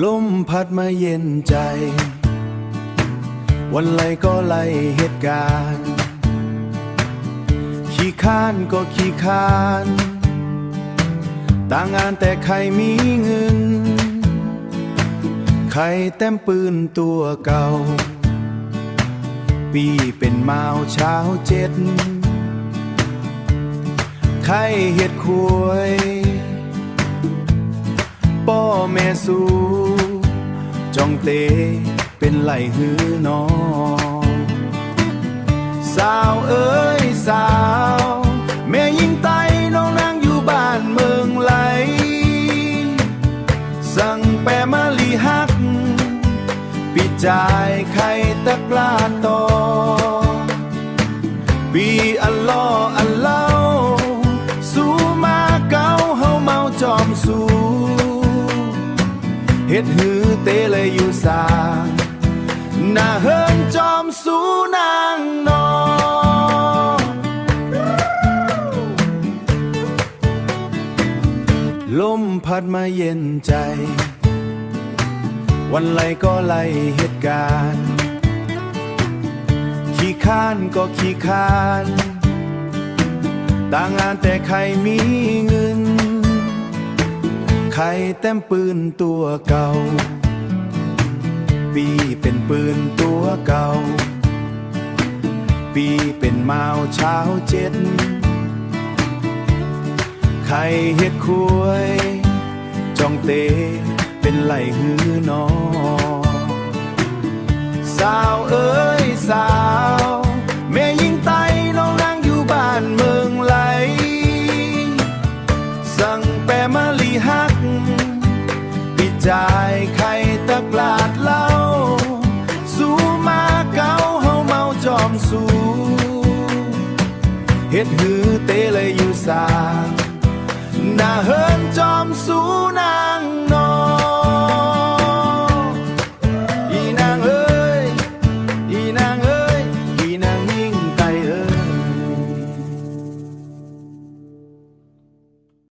ลมพัดมาเย็นใจวันไหลก็ไล่เหตุการณ์ขี้ค้านก็ขี้ค้านต่างงานแต่ใครมีเงินใครเต็มปืนตัวเก่าปีเป็นมาวเช้าเจ็ดใครเฮ็ดควยป้อแม่สู้จ้องเตเป็นไหลหือนอสาวเอ้ยสาวแม่ยิงไตน้องนางอยู่บ้านเมืองไหลสั่งแปะมาลีฮักปีจ่ายไข่ตะกร้าต่อปีอัลลออัลเลาสู้มาเก่าเฮาเมาจอมสู้เฮ็ดหือเตเลยอยู่สาหน้าเฮิงจอมสู้นางนอลมพัดมาเย็นใจวันไหลก็ไล่เหตุการณ์ขี้ค้านก็ขี้ค้านต่างงานแต่ใครมีเงินใครเต็มปืนตัวเก่าปีเป็นปืนตัวเก่าปีเป็นมาวเช้าเจ็ดใครเฮ็ดควยจ้องเตเป็นไหลหือนอสาวเอ้ยสาวแม่ยิงไตน้องนางอยู่บ้านเมืองไหลสั่งแปะมาลีฮักปีจ่ายไข่ตะกลาดเหล้าสู้มาเก่าเฮาเมาจอมสู้เฮ็ดหือเตเลยอยู่สาหน้าเฮินจอมสู้นา